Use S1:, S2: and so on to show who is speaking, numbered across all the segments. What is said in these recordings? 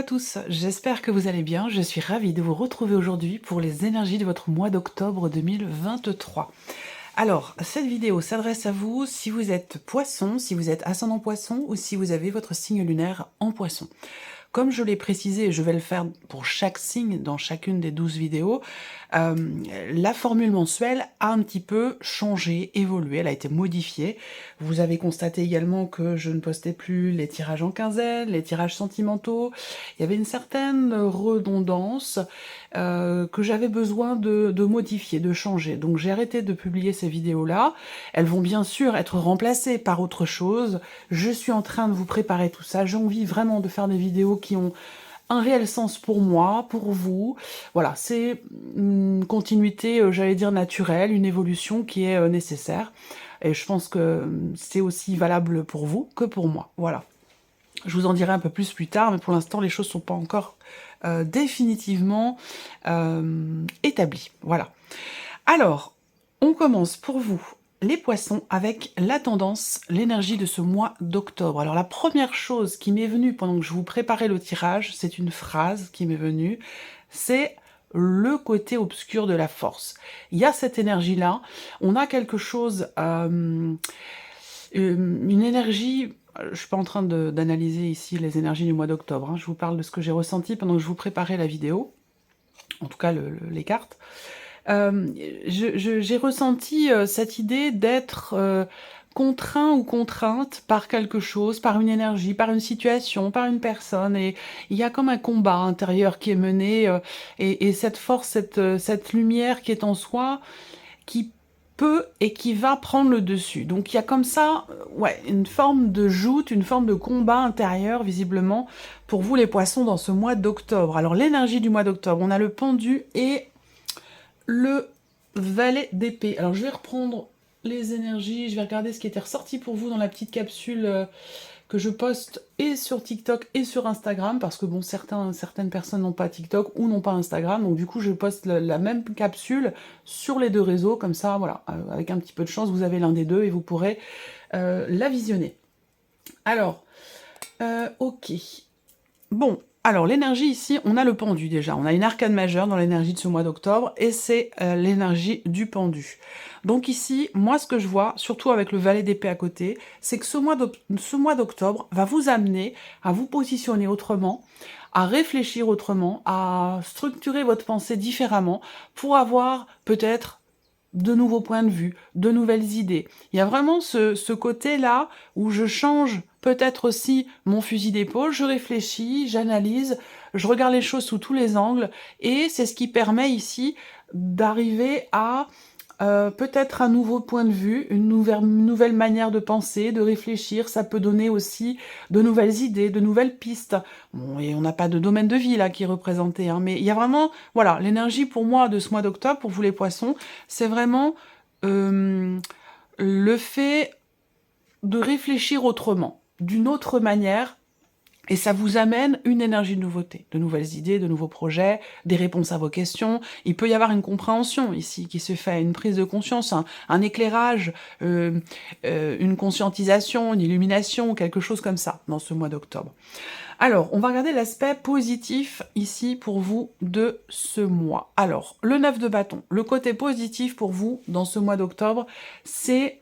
S1: tous, j'espère que vous allez bien. Je suis ravie de vous retrouver aujourd'hui pour les énergies de votre mois d'octobre 2023. Alors, cette vidéo s'adresse à vous si vous êtes poisson, si vous êtes ascendant poisson ou si vous avez votre signe lunaire en poisson. Comme je l'ai précisé, et je vais le faire pour chaque signe dans chacune des 12 vidéos, la formule mensuelle a un petit peu changé, évolué, elle a été modifiée. Vous avez constaté également que je ne postais plus les tirages en quinzaine, les tirages sentimentaux. Il y avait une certaine redondance que j'avais besoin de modifier, de changer. Donc j'ai arrêté de publier ces vidéos-là. Elles vont bien sûr être remplacées par autre chose. Je suis en train de vous préparer tout ça. J'ai envie vraiment de faire des vidéos qui ont un réel sens pour moi, pour vous. Voilà, c'est une continuité, j'allais dire naturelle, une évolution qui est nécessaire. Et je pense que c'est aussi valable pour vous que pour moi. Voilà. Je vous en dirai un peu plus tard, mais pour l'instant, les choses ne sont pas encore définitivement établies. Voilà. Alors, on commence pour vous, les poissons, avec la tendance, l'énergie de ce mois d'octobre. Alors, la première chose qui m'est venue pendant que je vous préparais le tirage, c'est une phrase qui m'est venue, c'est le côté obscur de la force. Il y a cette énergie-là, on a quelque chose, une énergie. Je ne suis pas en train d'analyser ici les énergies du mois d'octobre, hein. Je vous parle de ce que j'ai ressenti pendant que je vous préparais la vidéo, en tout cas les cartes. J'ai ressenti cette idée d'être contraint ou contrainte par quelque chose, par une énergie, par une situation, par une personne, et il y a comme un combat intérieur qui est mené, et cette force, cette lumière qui est en soi, qui peut et qui va prendre le dessus. Donc il y a comme ça, ouais, une forme de joute, une forme de combat intérieur, visiblement, pour vous les poissons dans ce mois d'octobre. Alors l'énergie du mois d'octobre, on a le pendu et le valet d'épée. Alors je vais reprendre les énergies, je vais regarder ce qui était ressorti pour vous dans la petite capsule que je poste et sur TikTok et sur Instagram, parce que bon, certaines personnes n'ont pas TikTok ou n'ont pas Instagram, donc du coup je poste la même capsule sur les deux réseaux, comme ça, voilà, avec un petit peu de chance, vous avez l'un des deux et vous pourrez la visionner. Alors, ok. Bon, alors l'énergie ici, on a le pendu déjà, on a une arcane majeure dans l'énergie de ce mois d'octobre, et c'est l'énergie du pendu. Donc ici, moi ce que je vois, surtout avec le valet d'épée à côté, c'est que ce mois d'octobre va vous amener à vous positionner autrement, à réfléchir autrement, à structurer votre pensée différemment, pour avoir peut-être de nouveaux points de vue, de nouvelles idées. Il y a vraiment ce côté-là où je change peut-être aussi mon fusil d'épaule, je réfléchis, j'analyse, je regarde les choses sous tous les angles, et c'est ce qui permet ici d'arriver à peut-être un nouveau point de vue, une nouvelle manière de penser, de réfléchir. Ça peut donner aussi de nouvelles idées, de nouvelles pistes. Bon, et on n'a pas de domaine de vie là qui est représenté, hein, mais il y a vraiment, voilà, l'énergie pour moi de ce mois d'octobre, pour vous les poissons, c'est vraiment le fait de réfléchir autrement, d'une autre manière. Et ça vous amène une énergie de nouveauté, de nouvelles idées, de nouveaux projets, des réponses à vos questions. Il peut y avoir une compréhension ici qui se fait, une prise de conscience, un éclairage, une conscientisation, une illumination, quelque chose comme ça dans ce mois d'octobre. Alors, on va regarder l'aspect positif ici pour vous de ce mois. Alors, le 9 de bâton, le côté positif pour vous dans ce mois d'octobre, c'est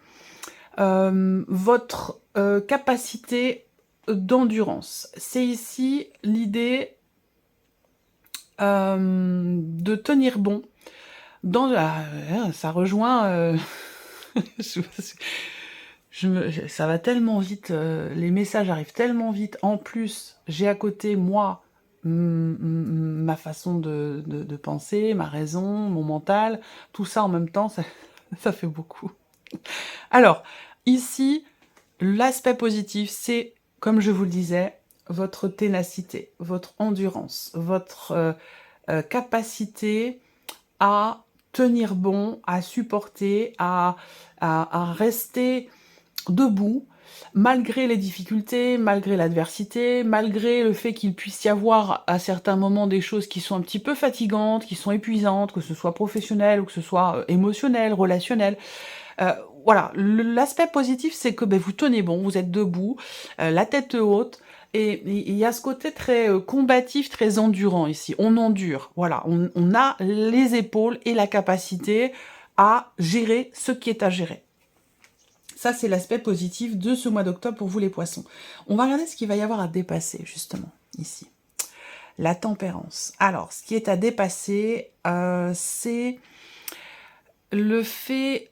S1: votre capacité d'endurance. C'est ici l'idée de tenir bon. Ça rejoint... ça va tellement vite, les messages arrivent tellement vite. En plus, j'ai à côté, moi, ma façon de penser, ma raison, mon mental, tout ça en même temps, ça fait beaucoup. Alors, ici, l'aspect positif, c'est, comme je vous le disais, votre ténacité, votre endurance, votre capacité à tenir bon, à supporter, à rester debout, malgré les difficultés, malgré l'adversité, malgré le fait qu'il puisse y avoir à certains moments des choses qui sont un petit peu fatigantes, qui sont épuisantes, que ce soit professionnel ou que ce soit émotionnel, relationnel. voilà, l'aspect positif, c'est que ben, vous tenez bon, vous êtes debout, la tête haute, et il y a ce côté très combatif, très endurant ici. On endure, voilà, on a les épaules et la capacité à gérer ce qui est à gérer. Ça, c'est l'aspect positif de ce mois d'octobre pour vous les poissons. On va regarder ce qu'il va y avoir à dépasser, justement, ici. La tempérance. Alors, ce qui est à dépasser, c'est le fait...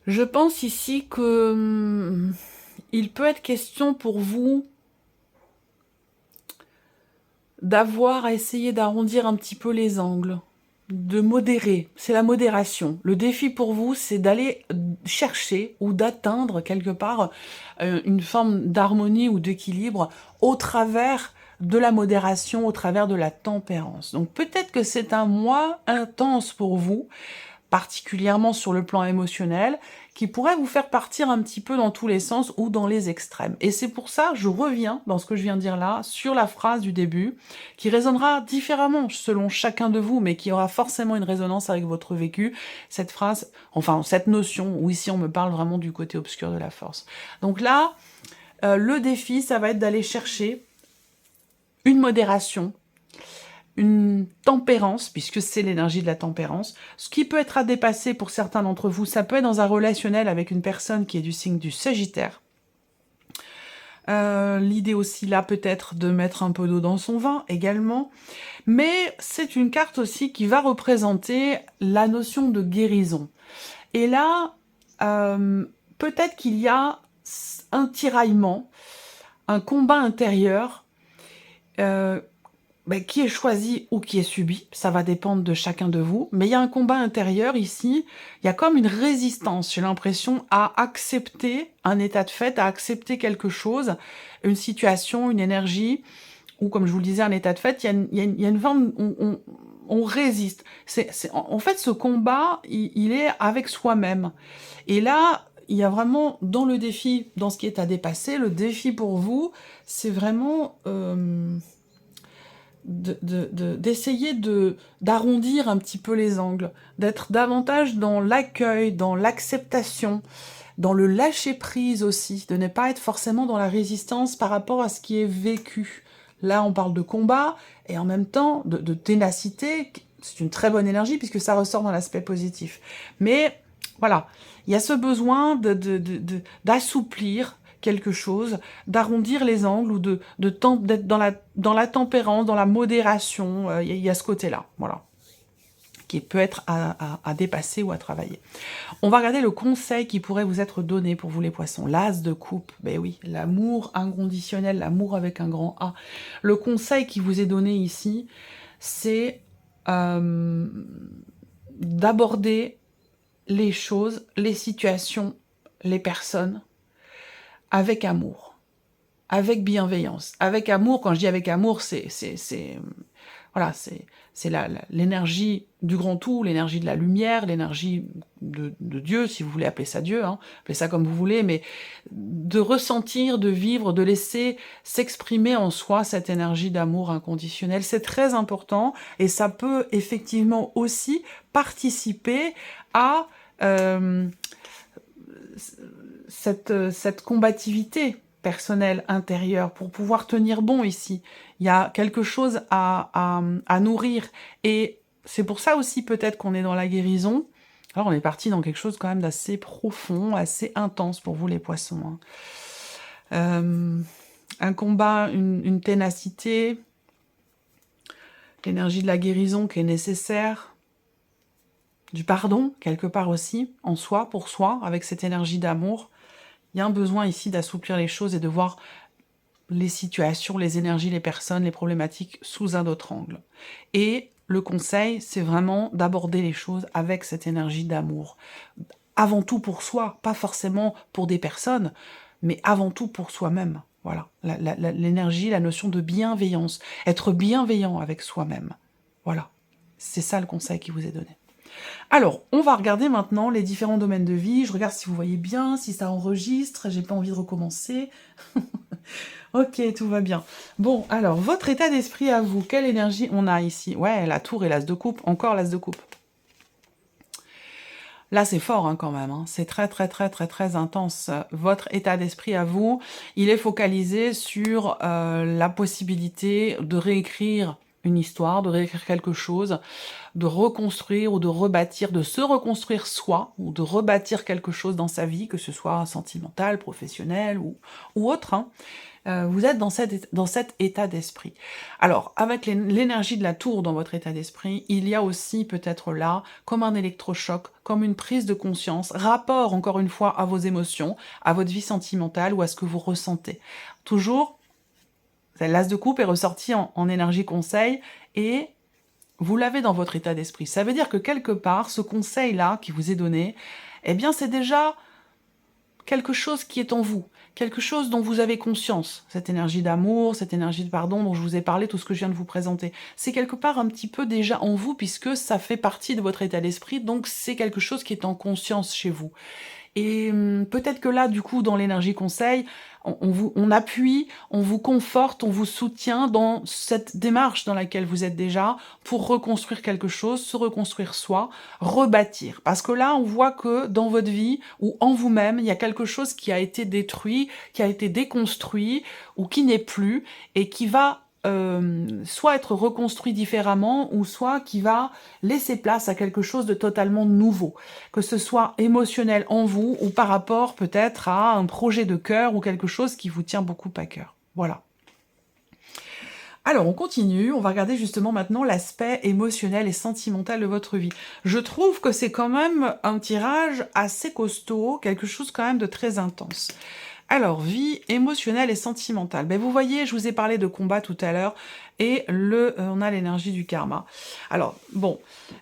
S1: Je pense ici que il peut être question pour vous d'avoir à essayer d'arrondir un petit peu les angles, de modérer, c'est la modération. Le défi pour vous, c'est d'aller chercher ou d'atteindre quelque part une forme d'harmonie ou d'équilibre au travers de la modération, au travers de la tempérance. Donc peut-être que c'est un mois intense pour vous, particulièrement sur le plan émotionnel, qui pourrait vous faire partir un petit peu dans tous les sens ou dans les extrêmes. Et c'est pour ça, je reviens dans ce que je viens de dire là, sur la phrase du début, qui résonnera différemment selon chacun de vous, mais qui aura forcément une résonance avec votre vécu, cette phrase, enfin cette notion, où ici on me parle vraiment du côté obscur de la force. Donc là, le défi, ça va être d'aller chercher une modération, une tempérance, puisque c'est l'énergie de la tempérance. Ce qui peut être à dépasser pour certains d'entre vous, ça peut être dans un relationnel avec une personne qui est du signe du Sagittaire. L'idée aussi là peut-être de mettre un peu d'eau dans son vin également. Mais c'est une carte aussi qui va représenter la notion de guérison. Et là, peut-être qu'il y a un tiraillement, un combat intérieur qui est choisi ou qui est subi, ça va dépendre de chacun de vous, mais il y a un combat intérieur ici, il y a comme une résistance, j'ai l'impression, à accepter un état de fait, à accepter quelque chose, une situation, une énergie, ou comme je vous le disais, un état de fait, il y a une forme, on résiste. En fait, ce combat, il est avec soi-même. Et là, il y a vraiment, dans le défi, dans ce qui est à dépasser, le défi pour vous, c'est vraiment... d'essayer d'arrondir un petit peu les angles, d'être davantage dans l'accueil, dans l'acceptation, dans le lâcher-prise aussi, de ne pas être forcément dans la résistance par rapport à ce qui est vécu. Là, on parle de combat, et en même temps, de ténacité, c'est une très bonne énergie, puisque ça ressort dans l'aspect positif. Mais, voilà, il y a ce besoin d'assouplir quelque chose, d'arrondir les angles ou d'être dans la tempérance, dans la modération. Il y a ce côté-là, voilà, qui peut être à dépasser ou à travailler. On va regarder le conseil qui pourrait vous être donné pour vous les poissons. L'as de coupe, ben oui, l'amour inconditionnel, l'amour avec un grand A. Le conseil qui vous est donné ici, c'est d'aborder les choses, les situations, les personnes, avec amour, avec bienveillance. Avec amour, quand je dis avec amour, c'est voilà, c'est l'énergie du grand tout, l'énergie de la lumière, l'énergie de Dieu, si vous voulez appeler ça Dieu, hein, appelez ça comme vous voulez, mais de ressentir, de vivre, de laisser s'exprimer en soi cette énergie d'amour inconditionnel. C'est très important et ça peut effectivement aussi participer à cette combativité personnelle, intérieure, pour pouvoir tenir bon ici. Il y a quelque chose à nourrir. Et c'est pour ça aussi peut-être qu'on est dans la guérison. Alors on est parti dans quelque chose quand même d'assez profond, assez intense pour vous les poissons. Hein. Un combat, une ténacité, l'énergie de la guérison qui est nécessaire, du pardon, quelque part aussi, en soi, pour soi, avec cette énergie d'amour. Il y a un besoin ici d'assouplir les choses et de voir les situations, les énergies, les personnes, les problématiques sous un autre angle. Et le conseil, c'est vraiment d'aborder les choses avec cette énergie d'amour. Avant tout pour soi, pas forcément pour des personnes, mais avant tout pour soi-même. Voilà, l'énergie, la notion de bienveillance. Être bienveillant avec soi-même. Voilà, c'est ça le conseil qui vous est donné. Alors, on va regarder maintenant les différents domaines de vie. Je regarde si vous voyez bien, si ça enregistre. J'ai pas envie de recommencer. Ok, tout va bien. Bon, alors, votre état d'esprit à vous, quelle énergie on a ici? Ouais, la tour et l'as de coupe, encore l'as de coupe. Là, c'est fort hein, quand même, hein. C'est très, très, très, très, très intense. Votre état d'esprit à vous, il est focalisé sur la possibilité de réécrire une histoire, de réécrire quelque chose, de reconstruire ou de rebâtir, de se reconstruire soi, ou de rebâtir quelque chose dans sa vie, que ce soit sentimental, professionnel ou autre, hein. Vous êtes dans cet état d'esprit. Alors, avec l'énergie de la tour dans votre état d'esprit, il y a aussi peut-être là, comme un électrochoc, comme une prise de conscience, rapport encore une fois à vos émotions, à votre vie sentimentale ou à ce que vous ressentez. Toujours, l'as de coupe est ressorti en énergie conseil et vous l'avez dans votre état d'esprit. Ça veut dire que quelque part, ce conseil-là qui vous est donné, eh bien c'est déjà quelque chose qui est en vous, quelque chose dont vous avez conscience, cette énergie d'amour, cette énergie de pardon dont je vous ai parlé, tout ce que je viens de vous présenter. C'est quelque part un petit peu déjà en vous puisque ça fait partie de votre état d'esprit, donc c'est quelque chose qui est en conscience chez vous. Et peut-être que là, du coup, dans l'énergie conseil, on appuie, on vous conforte, on vous soutient dans cette démarche dans laquelle vous êtes déjà pour reconstruire quelque chose, se reconstruire soi, rebâtir. Parce que là, on voit que dans votre vie ou en vous-même, il y a quelque chose qui a été détruit, qui a été déconstruit ou qui n'est plus et qui va soit être reconstruit différemment ou soit qui va laisser place à quelque chose de totalement nouveau, que ce soit émotionnel en vous ou par rapport peut-être à un projet de cœur ou quelque chose qui vous tient beaucoup à cœur. Voilà. Alors, on continue, on va regarder justement maintenant l'aspect émotionnel et sentimental de votre vie. Je trouve que c'est quand même un tirage assez costaud, quelque chose quand même de très intense. Alors, vie émotionnelle et sentimentale. Ben, vous voyez, je vous ai parlé de combat tout à l'heure, et on a l'énergie du karma. Alors, bon,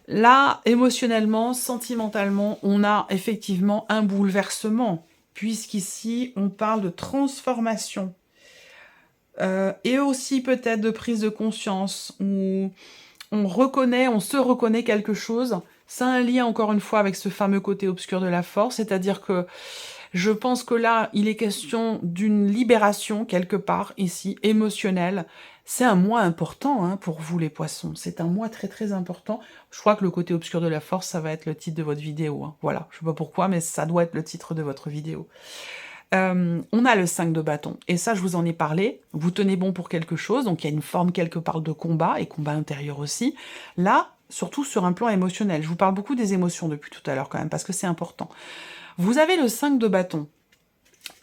S1: là, émotionnellement, sentimentalement, on a effectivement un bouleversement, puisqu'ici, on parle de transformation. Et aussi peut-être de prise de conscience, où on se reconnaît quelque chose. C'est un lien, encore une fois, avec ce fameux côté obscur de la force, c'est-à-dire que je pense que là, il est question d'une libération, quelque part, ici, émotionnelle. C'est un mois important hein, pour vous, les poissons. C'est un mois très, très important. Je crois que le côté obscur de la force, ça va être le titre de votre vidéo. Hein. Voilà, je sais pas pourquoi, mais ça doit être le titre de votre vidéo. On a le 5 de bâton, et ça, je vous en ai parlé. Vous tenez bon pour quelque chose, donc il y a une forme quelque part de combat, et combat intérieur aussi. Là, surtout sur un plan émotionnel. Je vous parle beaucoup des émotions depuis tout à l'heure quand même, parce que c'est important. Vous avez le 5 de bâton.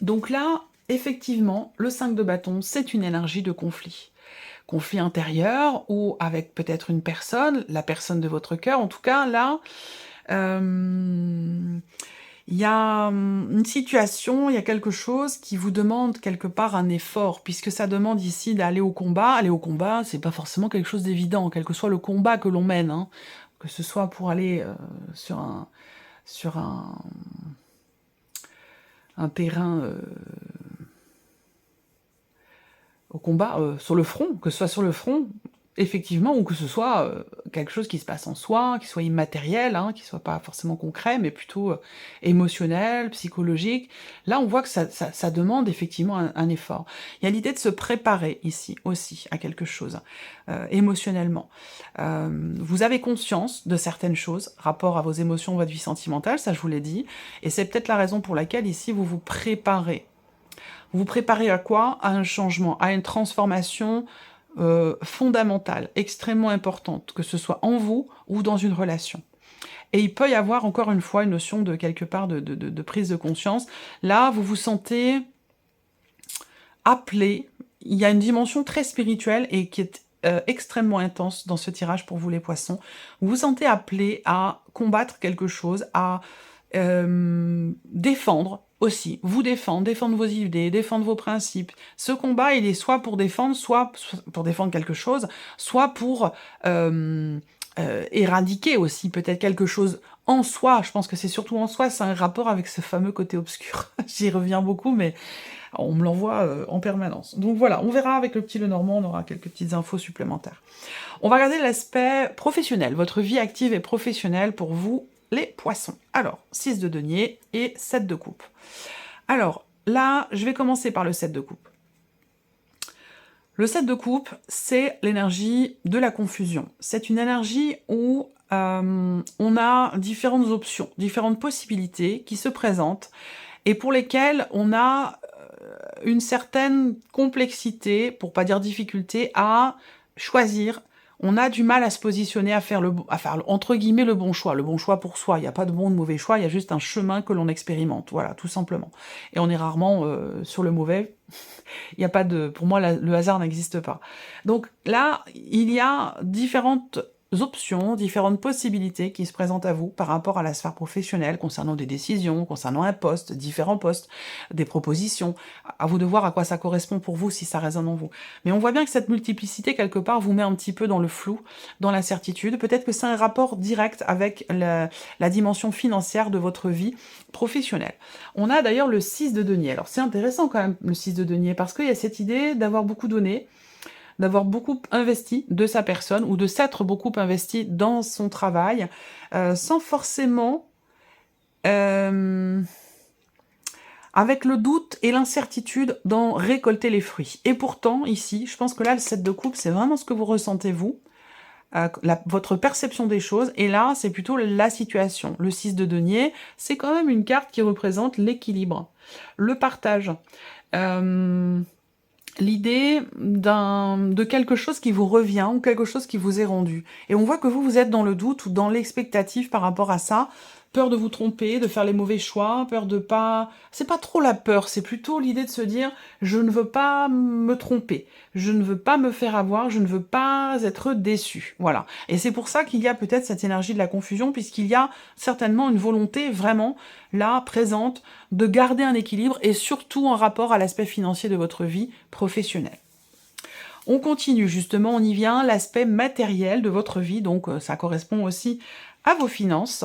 S1: Donc là, effectivement, le 5 de bâton, c'est une énergie de conflit. Conflit intérieur, ou avec peut-être une personne, la personne de votre cœur. En tout cas, là, il y a une situation, il y a quelque chose qui vous demande quelque part un effort, puisque ça demande ici d'aller au combat. Aller au combat, c'est pas forcément quelque chose d'évident, quel que soit le combat que l'on mène, hein. Que ce soit pour aller sur un terrain au combat, sur le front, que ce soit sur le front, effectivement, ou que ce soit quelque chose qui se passe en soi, qui soit immatériel, hein, qui soit pas forcément concret, mais plutôt émotionnel, psychologique. Là, on voit que ça demande effectivement un effort. Il y a l'idée de se préparer ici aussi à quelque chose, émotionnellement. Vous avez conscience de certaines choses, rapport à vos émotions, votre vie sentimentale, ça je vous l'ai dit, et c'est peut-être la raison pour laquelle ici vous vous préparez. Vous vous préparez à quoi? À un changement, à une transformation fondamentale, extrêmement importante, que ce soit en vous ou dans une relation. Et il peut y avoir encore une fois une notion de quelque part de prise de conscience. Là, vous vous sentez appelé, il y a une dimension très spirituelle et qui est extrêmement intense dans ce tirage pour vous les poissons. Vous vous sentez appelé à combattre quelque chose, à défendre aussi, vous défendre vos idées, défendre vos principes. Ce combat, il est soit pour défendre, soit pour défendre quelque chose, soit pour éradiquer aussi peut-être quelque chose en soi. Je pense que c'est surtout en soi, c'est un rapport avec ce fameux côté obscur. J'y reviens beaucoup, mais on me l'envoie en permanence. Donc voilà, on verra avec le petit Lenormand, on aura quelques petites infos supplémentaires. On va regarder l'aspect professionnel, votre vie active et professionnelle pour vous, les poissons. Alors, 6 de denier et 7 de coupe. Alors, là, je vais commencer par le 7 de coupe. Le 7 de coupe, c'est l'énergie de la confusion. C'est une énergie où on a différentes options, différentes possibilités qui se présentent et pour lesquelles on a une certaine complexité, pour pas dire difficulté, à choisir. On a du mal à se positionner, à faire entre guillemets le bon choix. Le bon choix pour soi. Il n'y a pas de bon ou de mauvais choix, il y a juste un chemin que l'on expérimente. Voilà, tout simplement. Et on est rarement sur le mauvais. Il y a pas de, pour moi, le hasard n'existe pas. Donc là, il y a différentes options, différentes possibilités qui se présentent à vous par rapport à la sphère professionnelle, concernant des décisions, concernant un poste, différents postes, des propositions. À vous de voir à quoi ça correspond pour vous, si ça résonne en vous. Mais on voit bien que cette multiplicité, quelque part, vous met un petit peu dans le flou, dans l'incertitude. Peut-être que c'est un rapport direct avec la dimension financière de votre vie professionnelle. On a d'ailleurs le 6 de denier. Alors c'est intéressant quand même, le 6 de denier, parce qu'il y a cette idée d'avoir beaucoup donné, d'avoir beaucoup investi de sa personne, ou de s'être beaucoup investi dans son travail, sans forcément... avec le doute et l'incertitude d'en récolter les fruits. Et pourtant, ici, je pense que là, le 7 de coupe, c'est vraiment ce que vous ressentez, vous, votre perception des choses, et là, c'est plutôt la situation. Le 6 de denier, c'est quand même une carte qui représente l'équilibre, le partage, l'idée de quelque chose qui vous revient, ou quelque chose qui vous est rendu. Et on voit que vous êtes dans le doute, ou dans l'expectative par rapport à ça, peur de vous tromper, de faire les mauvais choix, peur de pas... C'est pas trop la peur, c'est plutôt l'idée de se dire « je ne veux pas me tromper, je ne veux pas me faire avoir, je ne veux pas être déçu ». Voilà. Et c'est pour ça qu'il y a peut-être cette énergie de la confusion, puisqu'il y a certainement une volonté vraiment, là, présente, de garder un équilibre, et surtout en rapport à l'aspect financier de votre vie professionnelle. On continue, justement, on y vient, l'aspect matériel de votre vie, donc ça correspond aussi à vos finances.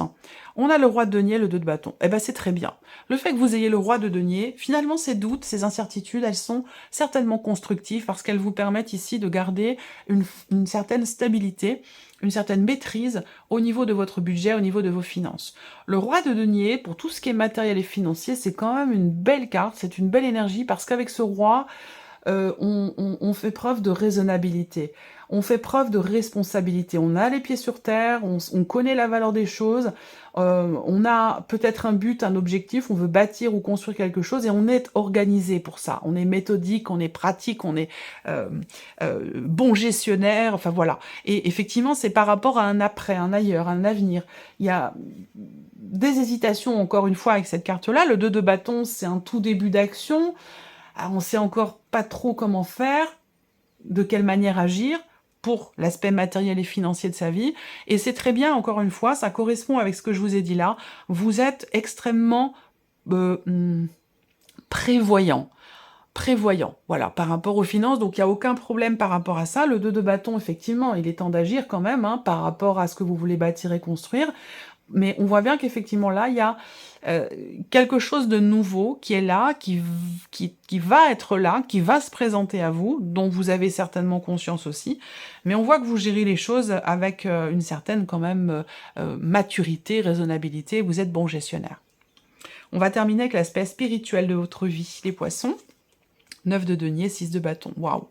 S1: On a le roi de denier, le 2 de bâton. Eh ben c'est très bien. Le fait que vous ayez le roi de denier, finalement ces doutes, ces incertitudes, elles sont certainement constructives parce qu'elles vous permettent ici de garder une certaine stabilité, une certaine maîtrise au niveau de votre budget, au niveau de vos finances. Le roi de denier, pour tout ce qui est matériel et financier, c'est quand même une belle carte, c'est une belle énergie parce qu'avec ce roi, on fait preuve de raisonnabilité, on fait preuve de responsabilité, on a les pieds sur terre, on connaît la valeur des choses, on a peut-être un but, un objectif, on veut bâtir ou construire quelque chose et on est organisé pour ça, on est méthodique, on est pratique, on est bon gestionnaire, enfin voilà. Et effectivement, c'est par rapport à un après, un ailleurs, un avenir. Il y a des hésitations, encore une fois, avec cette carte-là. Le 2 de bâton, c'est un tout début d'action. Alors, on sait encore pas trop comment faire, de quelle manière agir pour l'aspect matériel et financier de sa vie. Et c'est très bien, encore une fois, ça correspond avec ce que je vous ai dit là. Vous êtes extrêmement prévoyant. Prévoyant, voilà, par rapport aux finances, donc il n'y a aucun problème par rapport à ça. Le 2 de bâton, effectivement, il est temps d'agir quand même, hein, par rapport à ce que vous voulez bâtir et construire. Mais on voit bien qu'effectivement là, il y a quelque chose de nouveau qui est là, qui va être là, qui va se présenter à vous, dont vous avez certainement conscience aussi. Mais on voit que vous gérez les choses avec une certaine quand même maturité, raisonnabilité, vous êtes bon gestionnaire. On va terminer avec l'aspect spirituel de votre vie, les poissons. 9 de denier, 6 de bâton, waouh.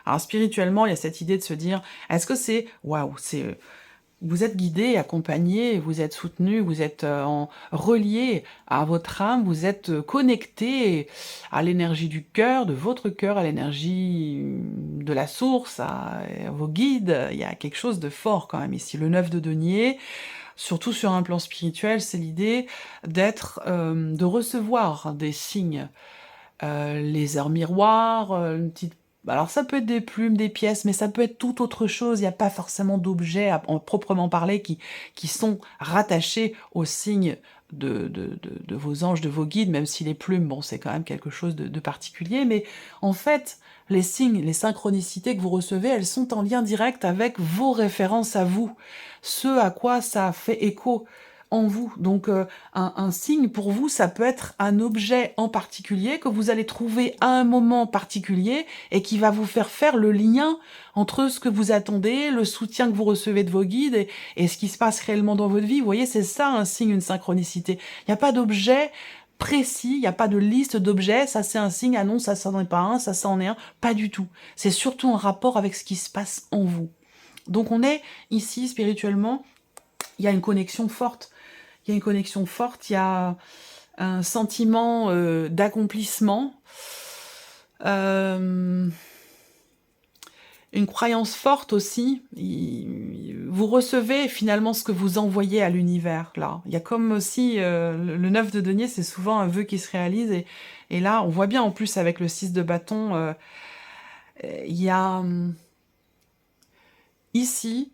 S1: Alors spirituellement, il y a cette idée de se dire, est-ce que c'est, waouh, c'est... Vous êtes guidé, accompagné, vous êtes soutenu, vous êtes relié à votre âme, vous êtes connecté à l'énergie du cœur, de votre cœur, à l'énergie de la source, à vos guides. Il y a quelque chose de fort quand même ici. Le 9 de denier, surtout sur un plan spirituel, c'est l'idée d'être, de recevoir des signes. Les heures miroirs, une petite... Alors ça peut être des plumes, des pièces, mais ça peut être tout autre chose. Il n'y a pas forcément d'objets en proprement parler qui sont rattachés aux signes de vos anges, de vos guides, même si les plumes, bon, c'est quand même quelque chose de particulier. Mais en fait, les signes, les synchronicités que vous recevez, elles sont en lien direct avec vos références à vous, ce à quoi ça fait écho en vous. Donc un signe pour vous, ça peut être un objet en particulier que vous allez trouver à un moment particulier et qui va vous faire le lien entre ce que vous attendez, le soutien que vous recevez de vos guides et ce qui se passe réellement dans votre vie. Vous voyez, c'est ça un signe, une synchronicité. Il n'y a pas d'objet précis, il n'y a pas de liste d'objets, ça c'est un signe, ah non, ça n'en est pas un, ça en est un, pas du tout. C'est surtout en rapport avec ce qui se passe en vous. Donc on est ici, spirituellement, il y a une connexion forte. Il y a une connexion forte, il y a un sentiment d'accomplissement, une croyance forte aussi. Vous recevez finalement ce que vous envoyez à l'univers, là. Il y a comme aussi, le 9 de denier, c'est souvent un vœu qui se réalise, et là, on voit bien en plus avec le 6 de bâton, il y a ici,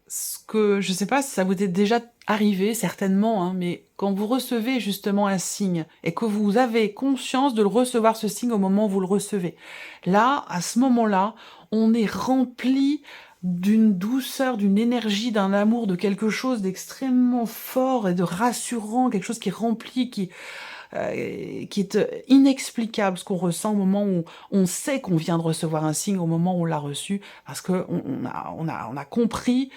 S1: ce que, je sais pas si ça vous est déjà arrivé, certainement, hein, mais quand vous recevez justement un signe, et que vous avez conscience de le recevoir, ce signe, au moment où vous le recevez, là, à ce moment-là, on est rempli d'une douceur, d'une énergie, d'un amour, de quelque chose d'extrêmement fort et de rassurant, quelque chose qui remplit, qui est inexplicable, ce qu'on ressent au moment où on sait qu'on vient de recevoir un signe, au moment où on l'a reçu, parce qu'on on a compris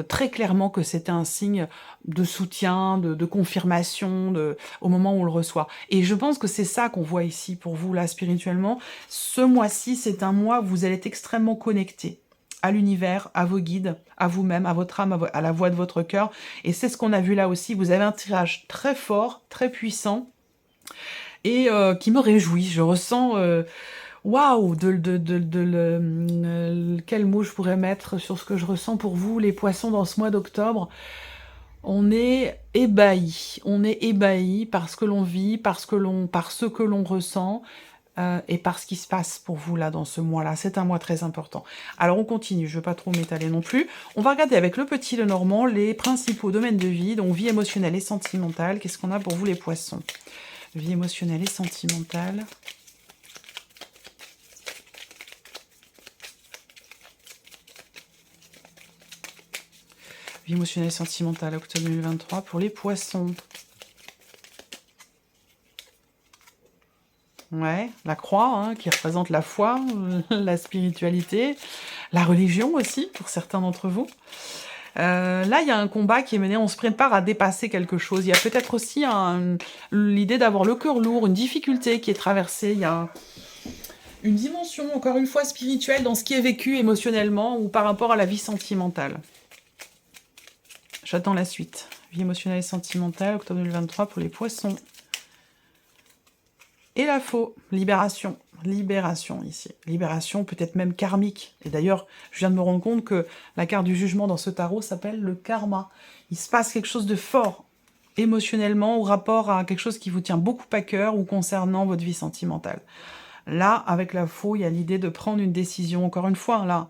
S1: très clairement que c'était un signe de soutien, de confirmation, au moment où on le reçoit. Et je pense que c'est ça qu'on voit ici pour vous, là, spirituellement. Ce mois-ci, c'est un mois où vous allez être extrêmement connecté à l'univers, à vos guides, à vous-même, à votre âme, à la voix de votre cœur. Et c'est ce qu'on a vu là aussi. Vous avez un tirage très fort, très puissant, et qui me réjouit. Je ressens, waouh, quel mot je pourrais mettre sur ce que je ressens pour vous, les poissons, dans ce mois d'octobre. On est ébahis par ce que l'on vit, par ce que l'on ressent, et par ce qui se passe pour vous là dans ce mois-là. C'est un mois très important. Alors on continue, je ne veux pas trop m'étaler non plus. On va regarder avec le petit Lenormand les principaux domaines de vie, donc vie émotionnelle et sentimentale. Qu'est-ce qu'on a pour vous les poissons? Vie émotionnelle et sentimentale. Vie émotionnelle et sentimentale, octobre 2023, pour les poissons. Ouais, la croix, hein, qui représente la foi, la spiritualité, la religion aussi, pour certains d'entre vous. Là, il y a un combat qui est mené, on se prépare à dépasser quelque chose. Il y a peut-être aussi l'idée d'avoir le cœur lourd, une difficulté qui est traversée. Il y a une dimension, encore une fois, spirituelle dans ce qui est vécu émotionnellement ou par rapport à la vie sentimentale. J'attends la suite. Vie émotionnelle et sentimentale, octobre 2023 pour les poissons. Et la faux, libération. Libération ici. Libération peut-être même karmique. Et d'ailleurs, je viens de me rendre compte que la carte du jugement dans ce tarot s'appelle le karma. Il se passe quelque chose de fort émotionnellement ou rapport à quelque chose qui vous tient beaucoup à cœur ou concernant votre vie sentimentale. Là, avec la faux, il y a l'idée de prendre une décision. Encore une fois, là,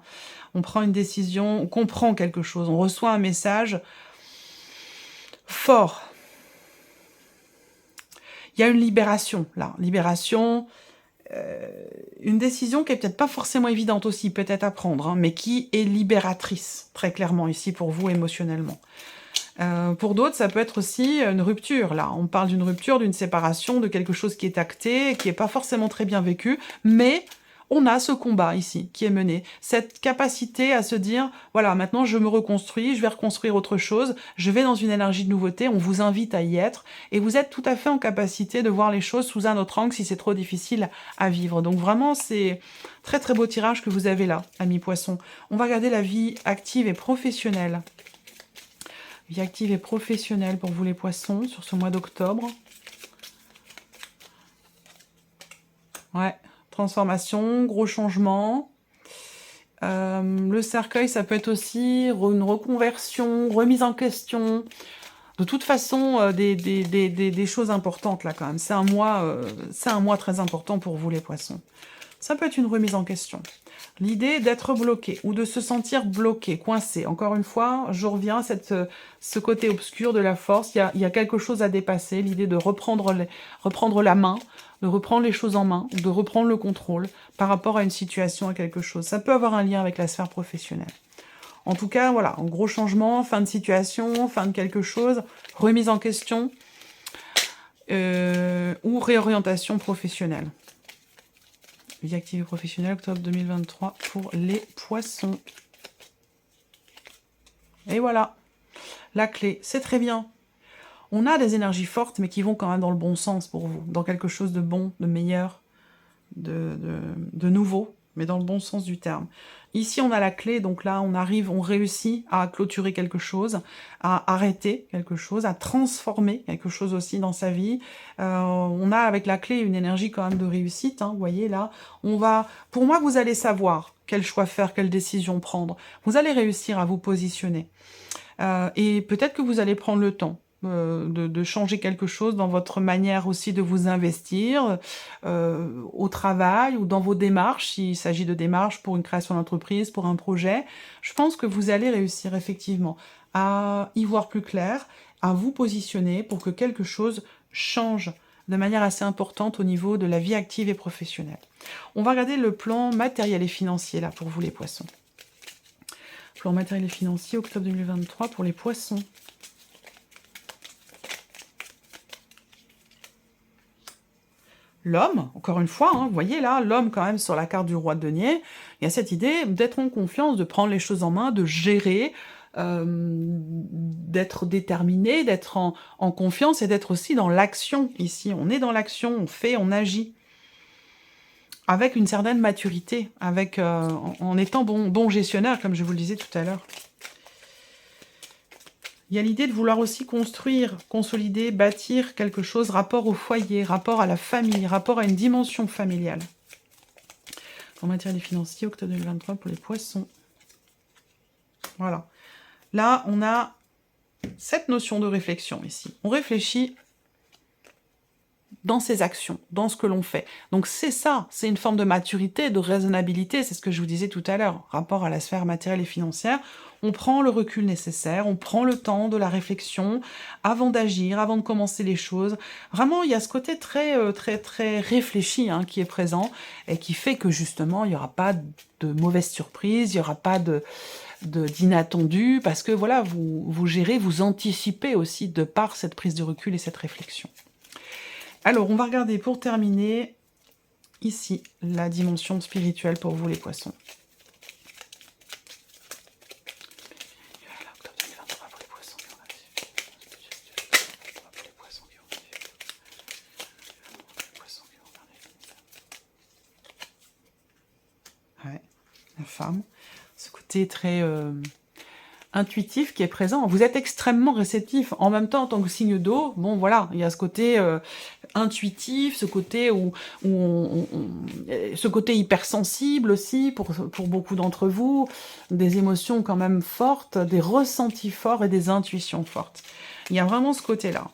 S1: on prend une décision, on comprend quelque chose, on reçoit un message fort. Il y a une libération, là. Libération, une décision qui est peut-être pas forcément évidente aussi, peut-être à prendre, hein, mais qui est libératrice, très clairement, ici, pour vous, émotionnellement. Pour d'autres, ça peut être aussi une rupture, là. On parle d'une rupture, d'une séparation, de quelque chose qui est acté, qui n'est pas forcément très bien vécu, mais on a ce combat ici qui est mené. Cette capacité à se dire, voilà, maintenant je me reconstruis, je vais reconstruire autre chose, je vais dans une énergie de nouveauté, on vous invite à y être, et vous êtes tout à fait en capacité de voir les choses sous un autre angle si c'est trop difficile à vivre. Donc vraiment, c'est très très beau tirage que vous avez là, amis poissons. On va regarder la vie active et professionnelle. Vie active et professionnelle pour vous les poissons sur ce mois d'octobre. Ouais, transformation, gros changement. Le cercueil, ça peut être aussi une reconversion, remise en question. De toute façon, des choses importantes là quand même. C'est un mois très important pour vous les poissons. Ça peut être une remise en question. L'idée d'être bloqué ou de se sentir bloqué, coincé. Encore une fois, je reviens à ce côté obscur de la force. Il y a quelque chose à dépasser. L'idée de reprendre la main, de reprendre les choses en main, de reprendre le contrôle par rapport à une situation, à quelque chose. Ça peut avoir un lien avec la sphère professionnelle. En tout cas, voilà, un gros changement, fin de situation, fin de quelque chose, remise en question ou réorientation professionnelle. Vie active et professionnelle, octobre 2023 pour les poissons. Et voilà, la clé, c'est très bien. On a des énergies fortes, mais qui vont quand même dans le bon sens pour vous, dans quelque chose de bon, de meilleur, de nouveau, mais dans le bon sens du terme. Ici, on a la clé, donc là, on réussit à clôturer quelque chose, à arrêter quelque chose, à transformer quelque chose aussi dans sa vie. On a avec la clé une énergie quand même de réussite, hein, vous voyez là. Pour moi, vous allez savoir quel choix faire, quelle décision prendre. Vous allez réussir à vous positionner. Et peut-être que vous allez prendre le temps de changer quelque chose dans votre manière aussi de vous investir au travail ou dans vos démarches, s'il s'agit de démarches pour une création d'entreprise, pour un projet. Je pense que vous allez réussir effectivement à y voir plus clair, à vous positionner pour que quelque chose change de manière assez importante au niveau de la vie active et professionnelle. On va regarder le plan matériel et financier là pour vous les poissons. Plan matériel et financier, octobre 2023 pour les poissons. L'homme, encore une fois, hein, vous voyez là, l'homme quand même sur la carte du roi de denier, il y a cette idée d'être en confiance, de prendre les choses en main, de gérer, d'être déterminé, d'être en confiance et d'être aussi dans l'action ici. On est dans l'action, on fait, on agit. Avec une certaine maturité, en étant bon gestionnaire, comme je vous le disais tout à l'heure. Il y a l'idée de vouloir aussi construire, consolider, bâtir quelque chose, rapport au foyer, rapport à la famille, rapport à une dimension familiale. En matériel financier, octobre 2023 pour les poissons. Voilà. Là, on a cette notion de réflexion ici. On réfléchit dans ses actions, dans ce que l'on fait. Donc c'est ça, c'est une forme de maturité, de raisonnabilité, c'est ce que je vous disais tout à l'heure, rapport à la sphère matérielle et financière. On prend le recul nécessaire, on prend le temps de la réflexion avant d'agir, avant de commencer les choses. Vraiment, il y a ce côté très réfléchi qui est présent et qui fait que justement, il n'y aura pas de mauvaises surprises, il n'y aura pas d'inattendu, parce que voilà, vous gérez, vous anticipez aussi de par cette prise de recul et cette réflexion. Alors, on va regarder pour terminer, ici, la dimension spirituelle pour vous les poissons. Ouais, la femme. Ce côté très intuitif qui est présent. Vous êtes extrêmement réceptif. En même temps, en tant que signe d'eau, bon voilà, il y a ce côté intuitif, ce côté ce côté hypersensible aussi pour beaucoup d'entre vous, des émotions quand même fortes, des ressentis forts et des intuitions fortes. Il y a vraiment ce côté-là.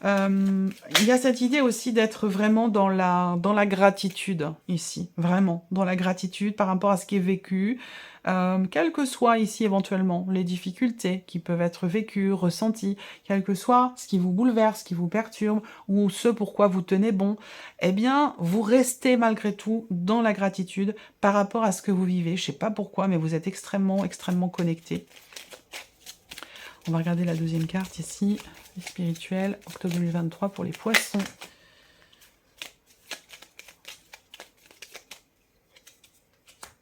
S1: Il y a cette idée aussi d'être vraiment dans la gratitude ici, vraiment, dans la gratitude par rapport à ce qui est vécu, quelles que soient ici éventuellement les difficultés qui peuvent être vécues, ressenties, quel que soit ce qui vous bouleverse, ce qui vous perturbe, ou ce pourquoi vous tenez bon, eh bien, vous restez malgré tout dans la gratitude par rapport à ce que vous vivez. Je sais pas pourquoi, mais vous êtes extrêmement connecté. On va regarder la deuxième carte ici, spirituel, octobre 2023 pour les poissons.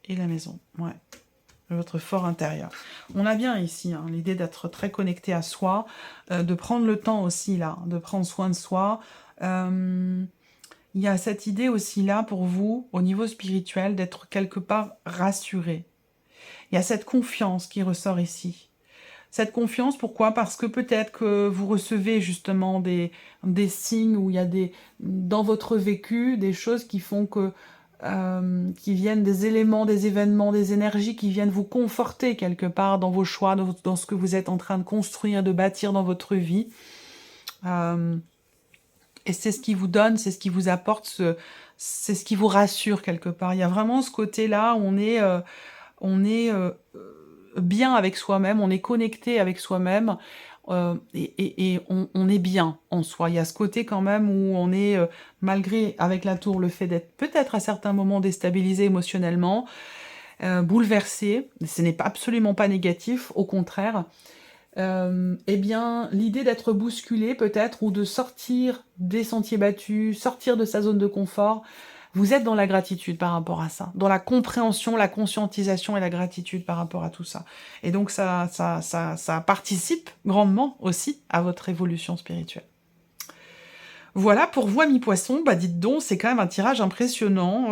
S1: Et la maison, ouais. Votre fort intérieur. On a bien ici l'idée d'être très connecté à soi, de prendre le temps aussi là, de prendre soin de soi. Il y a cette idée aussi là pour vous, au niveau spirituel, d'être quelque part rassuré. Il y a cette confiance qui ressort ici. Cette confiance, pourquoi? Parce que peut-être que vous recevez justement des signes où il y a dans votre vécu des choses qui font que qui viennent des éléments, des événements, des énergies qui viennent vous conforter quelque part dans vos choix, dans ce que vous êtes en train de construire, de bâtir dans votre vie. Et c'est ce qui vous donne, c'est ce qui vous apporte, c'est ce qui vous rassure quelque part. Il y a vraiment ce côté-là où on est bien avec soi-même, on est connecté avec soi-même et on est bien en soi. Il y a ce côté quand même où on est, malgré avec la tour, le fait d'être peut-être à certains moments déstabilisé émotionnellement, bouleversé, ce n'est absolument pas négatif, au contraire. Eh bien, l'idée d'être bousculé peut-être ou de sortir des sentiers battus, sortir de sa zone de confort, vous êtes dans la gratitude par rapport à ça, dans la compréhension, la conscientisation et la gratitude par rapport à tout ça. Et donc ça participe grandement aussi à votre évolution spirituelle. Voilà pour vous, amis poissons, bah dites donc, c'est quand même un tirage impressionnant.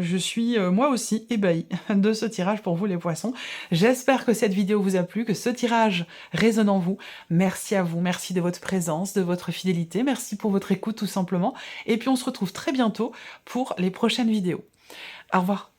S1: Je suis moi aussi ébahie de ce tirage pour vous les poissons. J'espère que cette vidéo vous a plu, que ce tirage résonne en vous. Merci à vous, merci de votre présence, de votre fidélité, merci pour votre écoute tout simplement. Et puis on se retrouve très bientôt pour les prochaines vidéos. Au revoir.